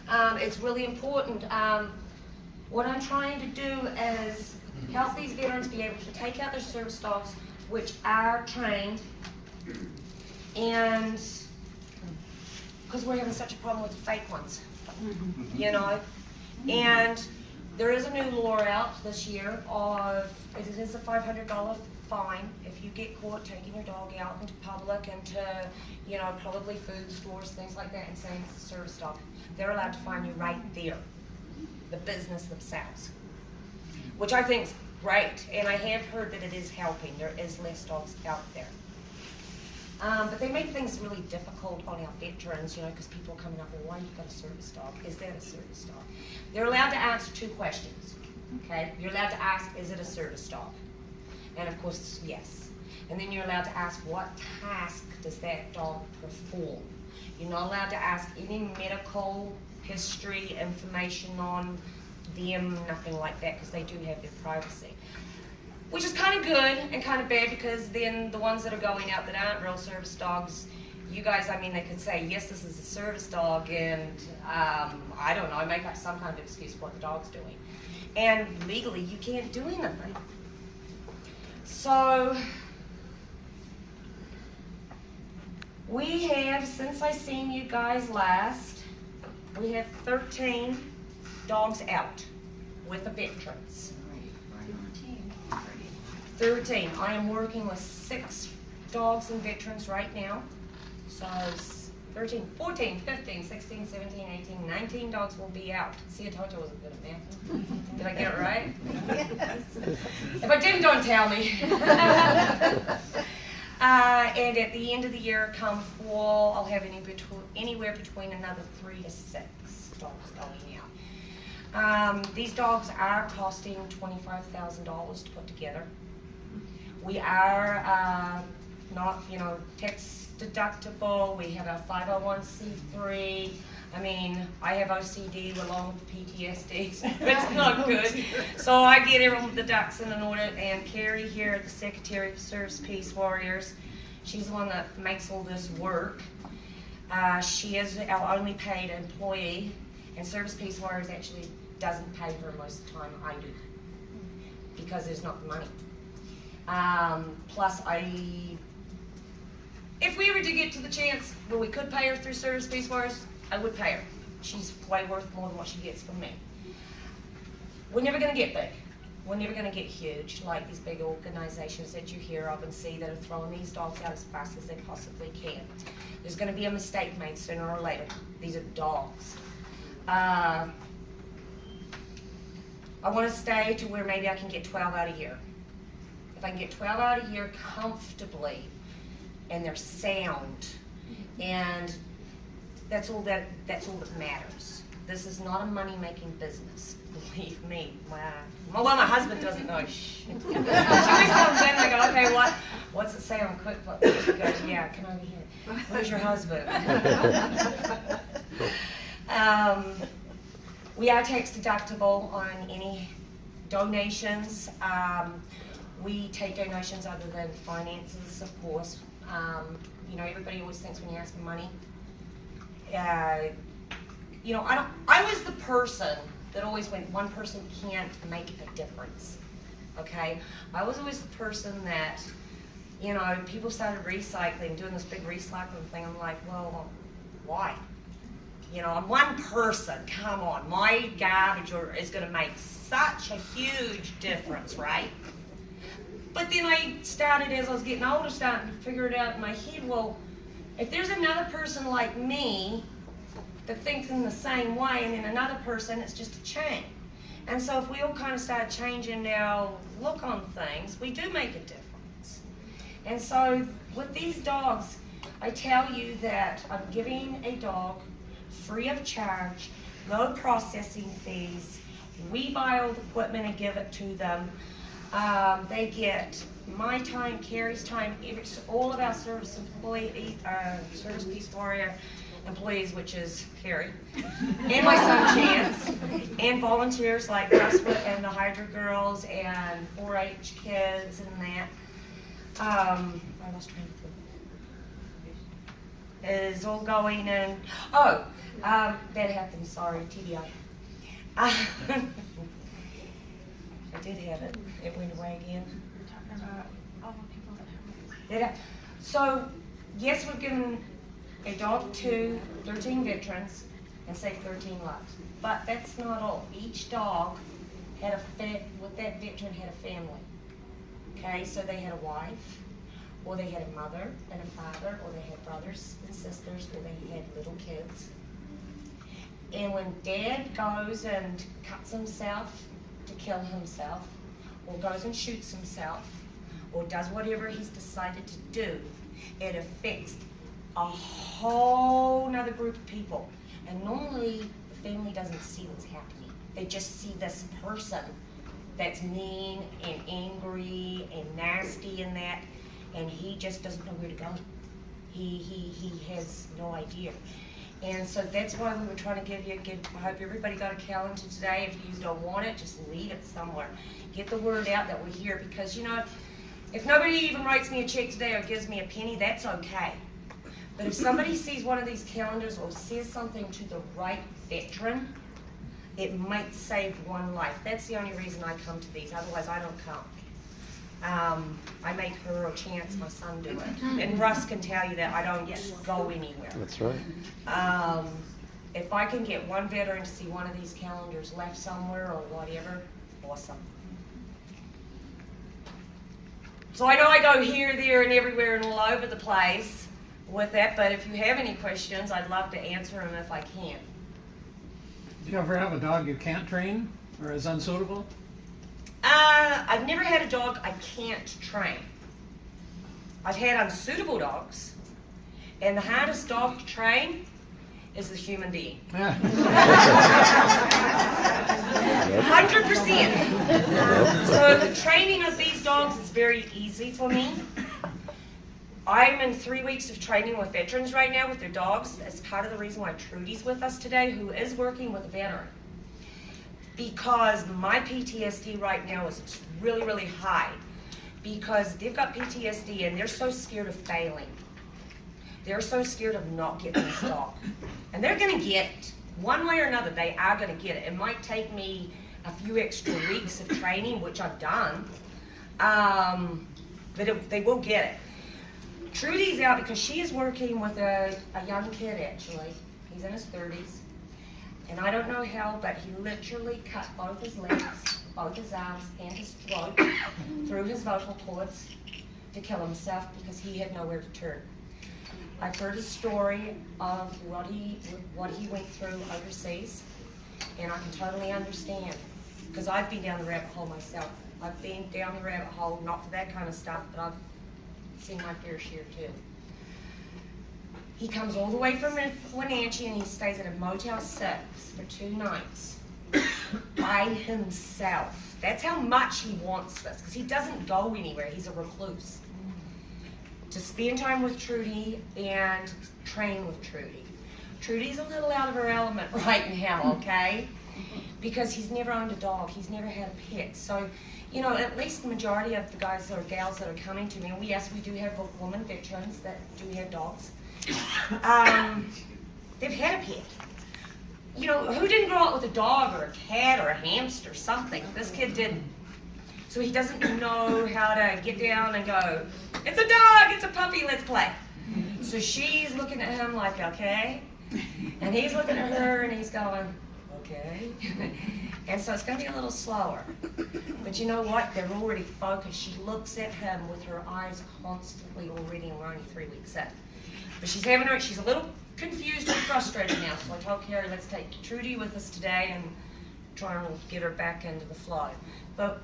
It's really important. What I'm trying to do is help these veterans be able to take out their service dogs, which are trained, and because we're having such a problem with the fake ones, you know. And there is a new law out this year of, it is a $500 fine if you get caught taking your dog out into public, into, you know, probably food stores, things like that, and saying it's a service dog. They're allowed to fine you right there, the business themselves, which I think is great. And I have heard that it is helping. There is less dogs out there. But they make things really difficult on our veterans, you know, because people are coming up, well, why you got a service dog? Is that a service dog? They're allowed to answer 2 questions, okay? You're allowed to ask, is it a service dog? And of course, yes. And then you're allowed to ask, what task does that dog perform? You're not allowed to ask any medical history, information on them, nothing like that, because they do have their privacy. Which is kind of good and kind of bad, because then the ones that are going out that aren't real service dogs, you guys, I mean, they could say, yes, this is a service dog, and I don't know, make up some kind of excuse for what the dog's doing. And legally, you can't do anything. So, we have, since I seen you guys last, we have 13 dogs out with the veterans. 13. I am working with 6 dogs and veterans right now. So 13, 14, 15, 16, 17, 18, 19 dogs will be out. See, I told you I wasn't good at math. Did I get it right? Yes. If I didn't, don't tell me. And at the end of the year, come fall, I'll have anywhere between another 3 to 6 dogs going out. These dogs are costing $25,000 to put together. We are not, you know, tax deductible. We have our 501c3. I mean, I have OCD along with PTSD, so it's not good. So I get everyone with the ducks in an order. And Carrie here, the Secretary for Service Peace Warriors, she's the one that makes all this work. She is our only paid employee, and Service Peace Warriors actually doesn't pay her most of the time. I do, because there's not the money. Plus, if we ever did get to the chance where we could pay her through Service Peace Warriors, I would pay her. She's way worth more than what she gets from me. We're never going to get big. We're never going to get huge like these big organizations that you hear of and see that are throwing these dogs out as fast as they possibly can. There's going to be a mistake made sooner or later. These are dogs. I want to stay to where maybe I can get 12 out a year. If I can get 12 out a year comfortably, and they're sound, and that's all that matters. This is not a money-making business, believe me. Well, my husband doesn't know. She always comes in and I go, okay, what's it say on QuickBooks? She goes, yeah, come over here. Where's your husband? We are tax deductible on any donations. We take donations other than finances, of course. You know, everybody always thinks when you ask for money. You know, I was the person that always went, one person can't make a difference, okay? I was always the person that, you know, people started recycling, doing this big recycling thing. I'm like, well, why? You know, I'm one person, come on. My garbage is going to make such a huge difference, right? But then I started, as I was getting older, starting to figure it out in my head, well, if there's another person like me that thinks in the same way, and then another person, it's just a chain. And so if we all kind of start changing our look on things, we do make a difference. And so with these dogs, I tell you that I'm giving a dog free of charge, no processing fees. We buy all the equipment and give it to them. They get my time, Carrie's time, all of our service employee, Service Peace Warrior employees, which is Carrie, and my son Chance, and volunteers like Ruswood and the Hydra Girls and 4-H kids and that. I lost train of thought. Is all going in. Oh, That happened, sorry, TBI. I did have it. It went away again. We're talking about all the people that have it. So, yes, we've given a dog to 13 veterans and saved 13 lives. But that's not all. Each dog had with that veteran had a family. Okay, so they had a wife, or they had a mother and a father, or they had brothers and sisters, or they had little kids. And when Dad goes and cuts himself to kill himself, or goes and shoots himself, or does whatever he's decided to do, it affects a whole nother group of people. And normally the family doesn't see what's happening. They just see this person that's mean and angry and nasty and that, and he just doesn't know where to go. He has no idea. And so that's why we were trying to give you I hope everybody got a calendar today. If you don't want it, just leave it somewhere. Get the word out that we're here, because you know, if nobody even writes me a check today or gives me a penny, that's okay. But if somebody sees one of these calendars or says something to the right veteran, it might save one life. That's the only reason I come to these. Otherwise, I don't come. I make her or Chance, my son, do it. And Russ can tell you that I don't go anywhere. That's right. If I can get one veteran to see one of these calendars left somewhere or whatever, awesome. So I know I go here, there, and everywhere and all over the place with that, but if you have any questions, I'd love to answer them if I can. Do you ever have a dog you can't train or is unsuitable? I've never had a dog I can't train. I've had unsuitable dogs, and the hardest dog to train is the human being. 100%. So the training of these dogs is very easy for me. I'm in 3 weeks of training with veterans right now with their dogs. That's part of the reason why Trudy's with us today, who is working with a veteran. Because my PTSD right now is really, really high. Because they've got PTSD and they're so scared of failing. They're so scared of not getting this dog. And they're going to get it. One way or another, they are going to get it. It might take me a few extra weeks of training, which I've done. But they will get it. Trudy's out because she is working with a young kid, actually. He's in his 30s. And I don't know how, but he literally cut both his legs, both his arms, and his throat through his vocal cords to kill himself because he had nowhere to turn. I've heard a story of what he went through overseas, and I can totally understand, because I've been down the rabbit hole myself. I've been down the rabbit hole, not for that kind of stuff, but I've seen my fair share too. He comes all the way from Wenatchee and he stays at a Motel 6 for 2 nights by himself. That's how much he wants this, because he doesn't go anywhere. He's a recluse. To spend time with Trudy and train with Trudy. Trudy's a little out of her element right now, okay? Because he's never owned a dog. He's never had a pet. So, you know, at least the majority of the guys or gals that are coming to me, and yes, we do have women veterans that do have dogs. They've had a pet. You know, who didn't grow up with a dog or a cat or a hamster or something? This kid didn't. So he doesn't know how to get down and go, it's a dog, it's a puppy, let's play. So she's looking at him like, okay. And he's looking at her and he's going, okay. And so it's going to be a little slower. But you know what? They're already focused. She looks at him with her eyes constantly already, and we're only 3 weeks in. But she's a little confused and frustrated now. So I told Carrie, let's take Trudy with us today and try and get her back into the flow. But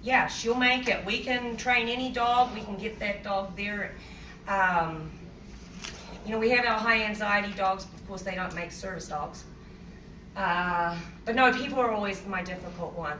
yeah, she'll make it. We can train any dog. We can get that dog there. You know, we have our high anxiety dogs. Of course, they don't make service dogs. But no, people are always my difficult one.